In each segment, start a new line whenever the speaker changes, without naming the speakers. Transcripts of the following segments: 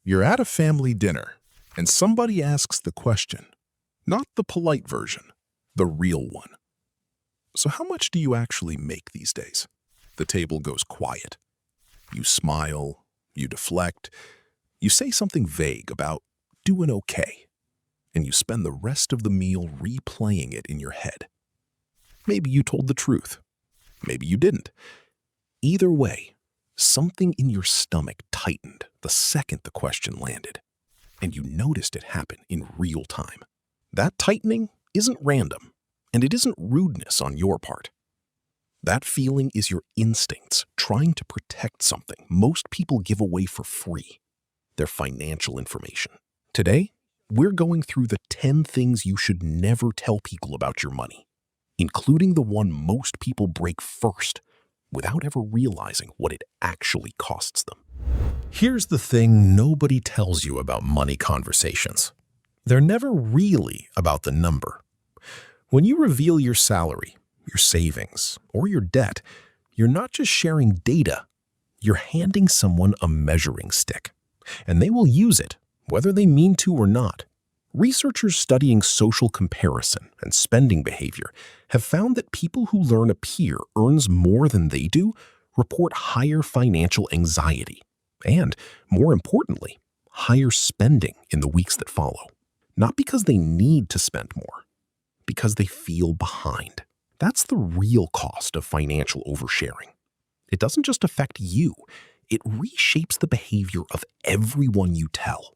You're at a family dinner, and somebody asks the question, not the polite version, the real one. So how much do you actually make these days? The table goes quiet. You smile, you deflect, you say something vague about doing okay, and you spend the rest of the meal replaying it in your head. Maybe you told the truth. Maybe you didn't. Either way, something in your stomach tightened the second the question landed, and you noticed it happen in real time. That tightening isn't random, and it isn't rudeness on your part. That feeling is your instincts trying to protect something most people give away for free, their financial information. Today, we're going through the 10 things you should never tell people about your money, including the one most people break first, without ever realizing what it actually costs them. Here's the thing nobody tells you about money conversations. They're never really about the number. When you reveal your salary, your savings, or your debt, you're not just sharing data, you're handing someone a measuring stick, and they will use it, whether they mean to or not. Researchers studying social comparison and spending behavior have found that people who learn a peer earns more than they do report higher financial anxiety and, more importantly, higher spending in the weeks that follow. Not because they need to spend more, because they feel behind. That's the real cost of financial oversharing. It doesn't just affect you, it reshapes the behavior of everyone you tell.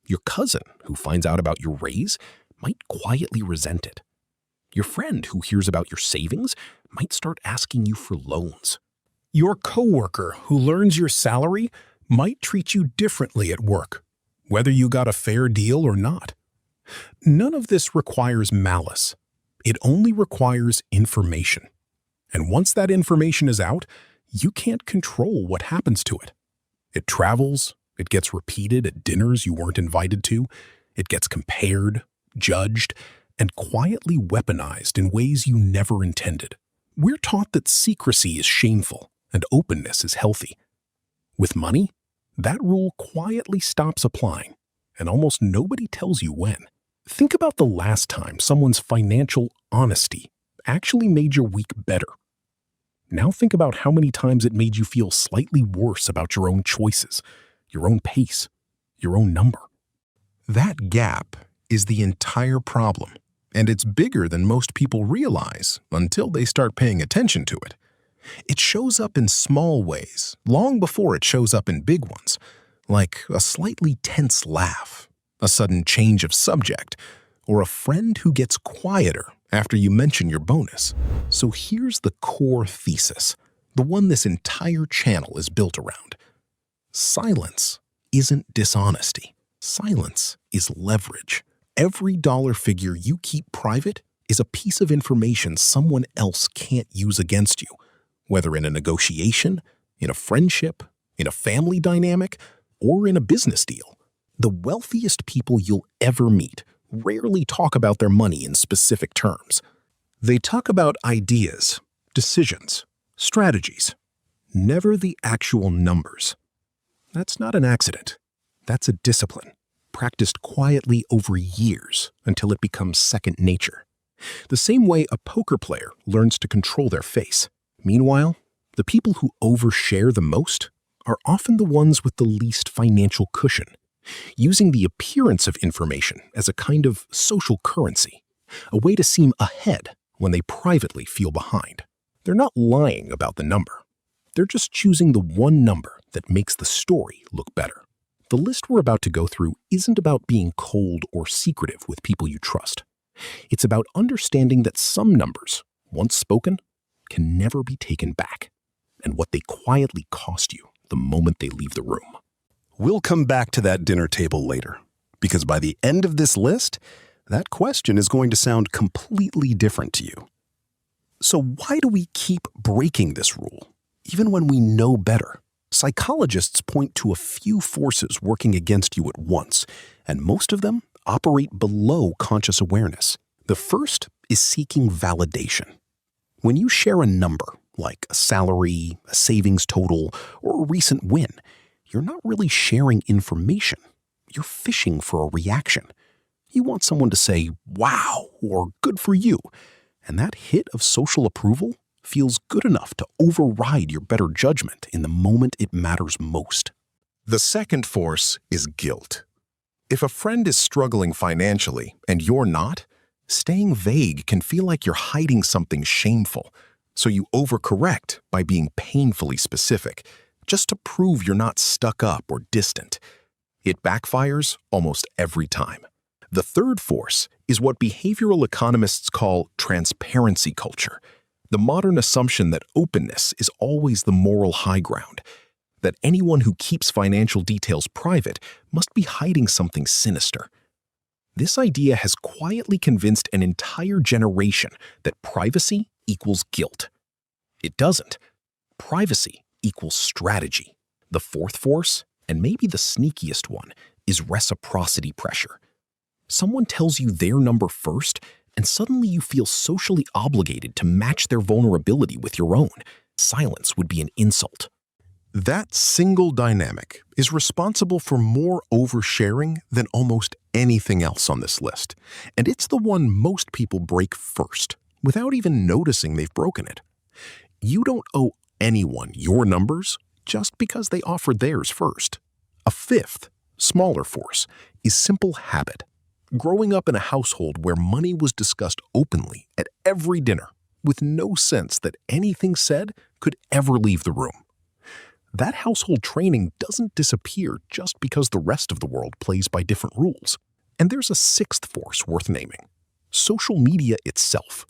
Your cousin who finds out about your raise might quietly resent it. Your friend who hears about your savings might start asking you for loans. Your coworker who learns your salary might treat you differently at work, whether you got a fair deal or not. None of this requires malice. It only requires information. And once that information is out, you can't control what happens to it. It travels. It gets repeated at dinners you weren't invited to. It gets compared, judged, and quietly weaponized in ways you never intended. We're taught that secrecy is shameful and openness is healthy. With money, that rule quietly stops applying, and almost nobody tells you when. Think about the last time someone's financial honesty actually made your week better. Now think about how many times it made you feel slightly worse about your own choices, your own pace, your own number. That gap is the entire problem, and it's bigger than most people realize until they start paying attention to it. It shows up in small ways, long before it shows up in big ones, like a slightly tense laugh, a sudden change of subject, or a friend who gets quieter after you mention your bonus. So here's the core thesis, the one this entire channel is built around. Silence isn't dishonesty. Silence is leverage. Every dollar figure you keep private is a piece of information someone else can't use against you, whether in a negotiation, in a friendship, in a family dynamic, or in a business deal. The wealthiest people you'll ever meet rarely talk about their money in specific terms. They talk about ideas, decisions, strategies, never the actual numbers. That's not an accident. That's a discipline, practiced quietly over years until it becomes second nature. The same way a poker player learns to control their face. Meanwhile, the people who overshare the most are often the ones with the least financial cushion, using the appearance of information as a kind of social currency, a way to seem ahead when they privately feel behind. They're not lying about the number. They're just choosing the one number that makes the story look better. The list we're about to go through isn't about being cold or secretive with people you trust. It's about understanding that some numbers, once spoken, can never be taken back, and what they quietly cost you the moment they leave the room. We'll come back to that dinner table later, because by the end of this list, that question is going to sound completely different to you. So why do we keep breaking this rule, even when we know better? Psychologists point to a few forces working against you at once, and most of them operate below conscious awareness. The first is seeking validation. When you share a number, like a salary, a savings total, or a recent win,
you're not really sharing information. You're fishing for a reaction. You want someone to say, wow, or good for you. And that hit of social approval feels good enough to override your better judgment in the moment it matters most.
The second force is guilt. If a friend is struggling financially and you're not, staying vague can feel like you're hiding something shameful, so you overcorrect by being painfully specific, just to prove you're not stuck up or distant. It backfires almost every time. The third force is what behavioral economists call transparency culture, the modern assumption that openness is always the moral high ground, that anyone who keeps financial details private must be hiding something sinister. This idea has quietly convinced an entire generation that privacy equals guilt. It doesn't. Privacy equals strategy. The fourth force, and maybe the sneakiest one, is reciprocity pressure. Someone tells you their number first, and suddenly you feel socially obligated to match their vulnerability with your own. Silence would be an insult. That single dynamic is responsible for more oversharing than almost anything else on this list, and it's the one most people break first, without even noticing they've broken it. You don't owe anyone your numbers just because they offered theirs first. A fifth, smaller force is simple habit. Growing up in a household where money was discussed openly at every dinner, with no sense that anything said could ever leave the room. That household training doesn't disappear just because the rest of the world plays by different rules. And there's a sixth force worth naming: social media itself,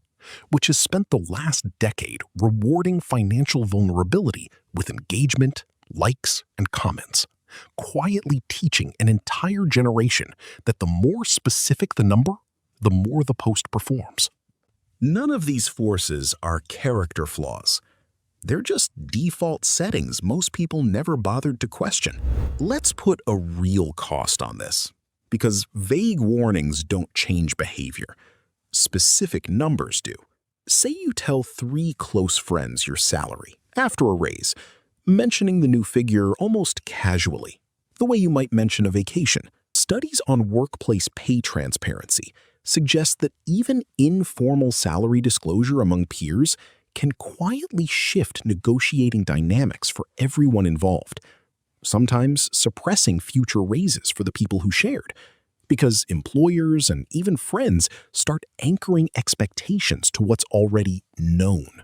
which has spent the last decade rewarding financial vulnerability with engagement, likes, and comments, quietly teaching an entire generation that the more specific the number, the more the post performs. None of these forces are character flaws. They're just default settings most people never bothered to question. Let's put a real cost on this, because vague warnings don't change behavior. Specific numbers do. Say you tell 3 close friends your salary after a raise, mentioning the new figure almost casually, the way you might mention a vacation. Studies on workplace pay transparency suggest that even informal salary disclosure among peers can quietly shift negotiating dynamics for everyone involved, sometimes suppressing future raises for the people who shared, because employers and even friends start anchoring expectations to what's already known.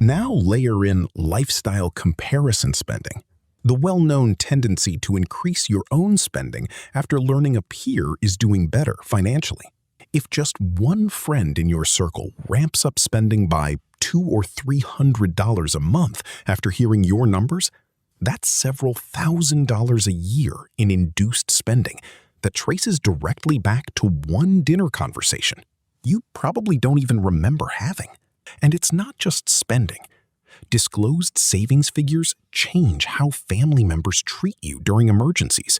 Now layer in lifestyle comparison spending, the well-known tendency to increase your own spending after learning a peer is doing better financially. If just one friend in your circle ramps up spending by $200 or $300 a month after hearing your numbers, that's several $1,000s a year in induced spending that traces directly back to one dinner conversation you probably don't even remember having. And it's not just spending. Disclosed savings figures change how family members treat you during emergencies.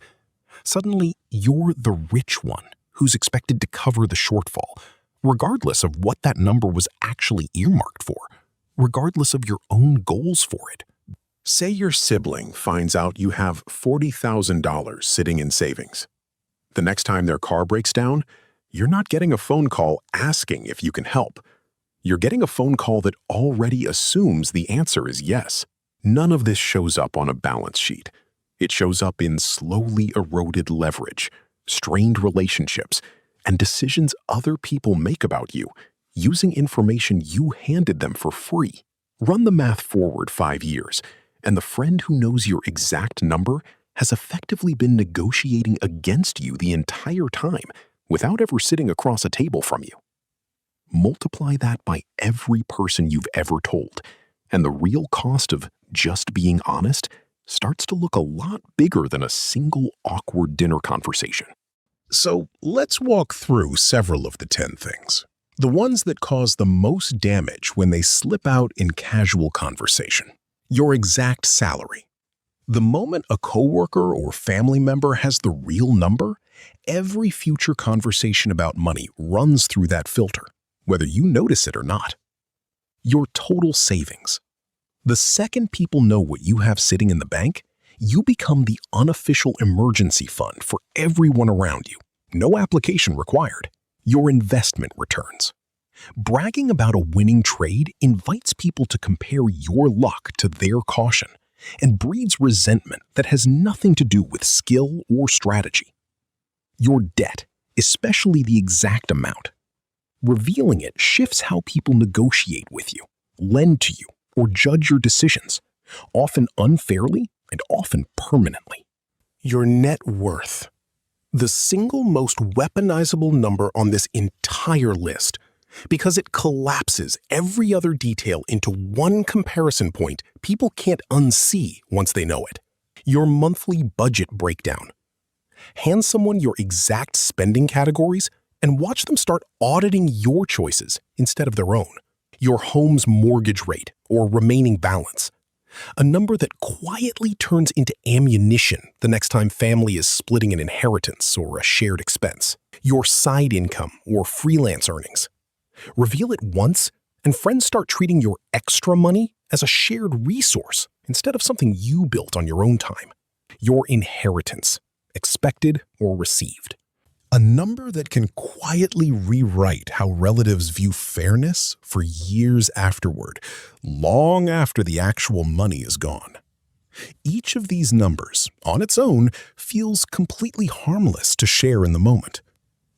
Suddenly, you're the rich one who's expected to cover the shortfall, regardless of what that number was actually earmarked for, regardless of your own goals for it. Say your sibling finds out you have $40,000 sitting in savings. The next time their car breaks down, you're not getting a phone call asking if you can help. You're getting a phone call that already assumes the answer is yes. None of this shows up on a balance sheet. It shows up in slowly eroded leverage, strained relationships, and decisions other people make about you, using information you handed them for free. Run the math forward 5 years, and the friend who knows your exact number has effectively been negotiating against you the entire time without ever sitting across a table from you. Multiply that by every person you've ever told, and the real cost of just being honest starts to look a lot bigger than a single awkward dinner conversation. So let's walk through several of the 10 things, the ones that cause the most damage when they slip out in casual conversation. Your exact salary. The moment a coworker or family member has the real number, every future conversation about money runs through that filter, whether you notice it or not. Your total savings. The second people know what you have sitting in the bank,
You become the unofficial emergency fund for everyone around you. No application required. Your investment returns. Bragging about a winning trade invites people to compare your luck to their caution and breeds resentment that has nothing to do with skill or strategy. Your debt, especially the exact amount. Revealing it shifts how people negotiate with you, lend to you, or judge your decisions, often unfairly and often permanently. Your net worth. The single most weaponizable number on this entire list, because it collapses every other detail into one comparison point people can't unsee once they know it. Your monthly budget breakdown. Hand someone your exact spending categories and watch them start auditing your choices instead of their own. Your home's mortgage rate or remaining balance. A number that quietly turns into ammunition the next time family is splitting an inheritance or a shared expense. Your side income or freelance earnings. Reveal it once, and friends start treating your extra money as a shared resource instead of something you built on your own time. Your inheritance, expected or received. A number that can quietly rewrite how relatives view fairness for years afterward, long after the actual money is gone. Each of these numbers, on its own, feels completely harmless to share in the moment.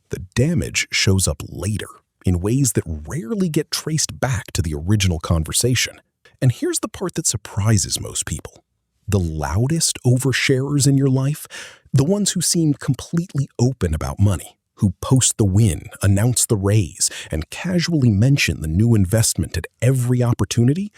The damage shows up later, in ways that rarely get traced back to the original conversation. And here's the part that surprises most people. The loudest oversharers in your life, the ones who seem completely open about money, who post the win, announce the raise, and casually mention the new investment at every opportunity,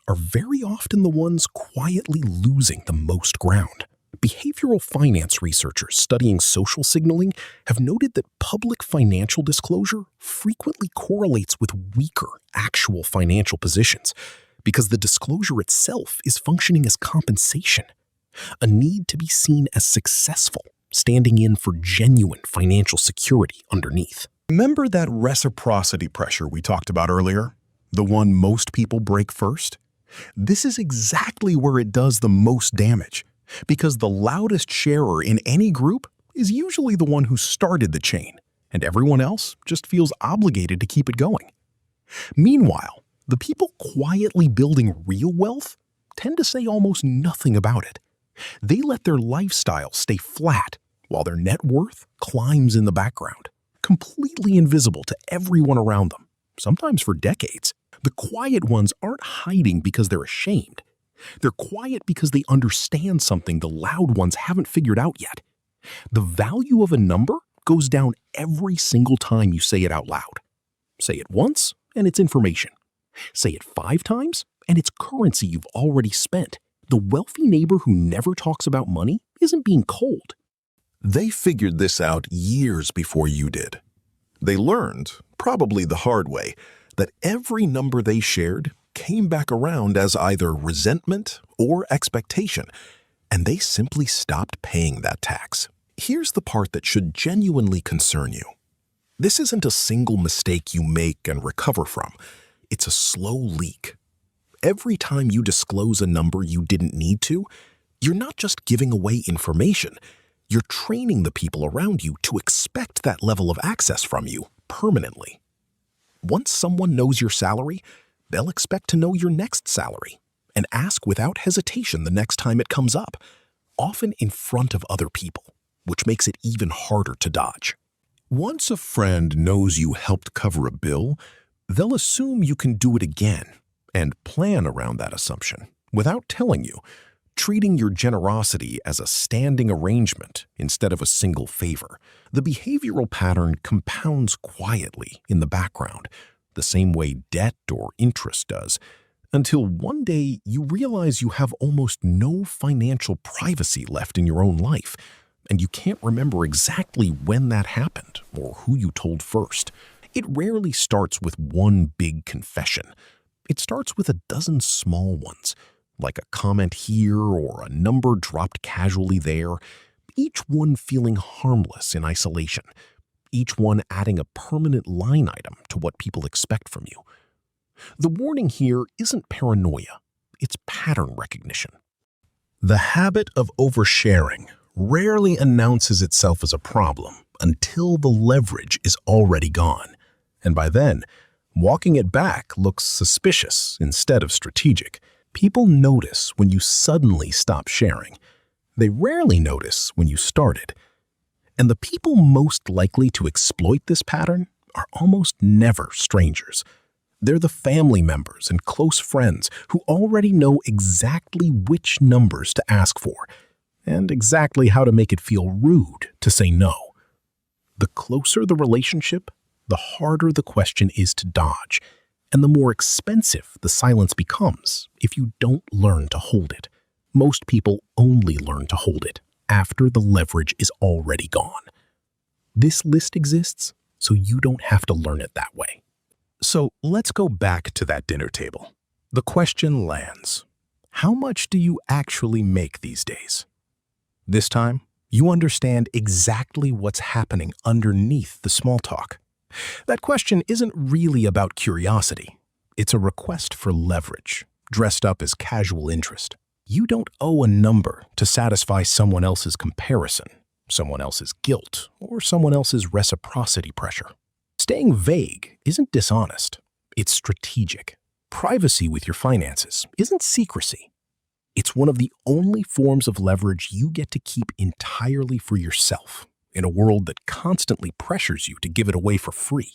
are very often the ones quietly losing the most ground. Behavioral finance researchers studying social signaling have noted that public financial disclosure frequently correlates with weaker actual financial positions because the disclosure itself is functioning as compensation, a need to be seen as successful, standing in for genuine financial security underneath. Remember that reciprocity pressure we talked about earlier? The one most people break first? This is exactly where it does the most damage. Because the loudest sharer in any group is usually the one who started the chain, and everyone else just feels obligated to keep it going. Meanwhile, the people quietly building real wealth tend to say almost nothing about it. They let their lifestyle stay flat while their net worth climbs in the background, completely invisible to everyone around them, sometimes for decades. The quiet ones aren't hiding because they're ashamed. They're quiet because they understand something the loud ones haven't figured out yet. The value of a number goes down every single time you say it out loud. Say it once, and it's information. Say it 5 times, and it's currency you've already spent. The wealthy neighbor who never talks about money isn't being cold. They figured this out years before you did. They learned, probably the hard way, that every number they shared came back around as either resentment or expectation, and they simply stopped paying that tax. Here's the part that should genuinely concern you. This isn't a single mistake you make and recover from. It's a slow leak. Every time you disclose a number you didn't need to, you're not just giving away information. You're training the people around you to expect that level of access from you permanently. Once someone knows your salary, they'll expect to know your next salary and ask without hesitation the next time it comes up, often in front of other people, which makes it even harder to dodge. Once a friend knows you helped cover a bill, they'll assume you can do it again and plan around that assumption without telling you, treating your generosity as a standing arrangement instead of a single favor. The behavioral pattern compounds quietly in the background, the same way debt or interest does, until one day you realize you have almost no financial privacy left in your own life, and you can't remember exactly when that happened or who you told first. It rarely starts with one big confession. It starts with a dozen small ones, like a comment here or a number dropped casually there, each one feeling harmless in isolation, each one adding a permanent line item to what people expect from you. The warning here isn't paranoia, it's pattern recognition. The habit of oversharing rarely announces itself as a problem until the leverage is already gone. And by then, walking it back looks suspicious instead of strategic. People notice when you suddenly stop sharing. They rarely notice when you started. And the people most likely to exploit this pattern are almost never strangers. They're the family members and close friends who already know exactly which numbers to ask for and exactly how to make it feel rude to say no. The closer the relationship, the harder the question is to dodge, and the more expensive the silence becomes if you don't learn to hold it. Most people only learn to hold it after the leverage is already gone. This list exists so you don't have to learn it that way.
So let's go back to that dinner table. The question lands. How much do you actually make these days? This time, you understand exactly what's happening underneath the small talk. That question isn't really about curiosity. It's a request for leverage, dressed up as casual interest. You don't owe a number to satisfy someone else's comparison, someone else's guilt, or someone else's reciprocity pressure. Staying vague isn't dishonest. It's strategic. Privacy with your finances isn't secrecy. It's one of the only forms of leverage you get to keep entirely for yourself in a world that constantly pressures you to give it away for free.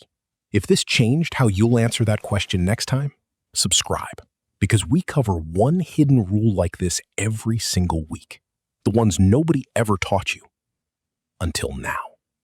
If this changed how you'll answer that question next time, subscribe, because we cover one hidden rule like this every single week. The ones nobody ever taught you until now.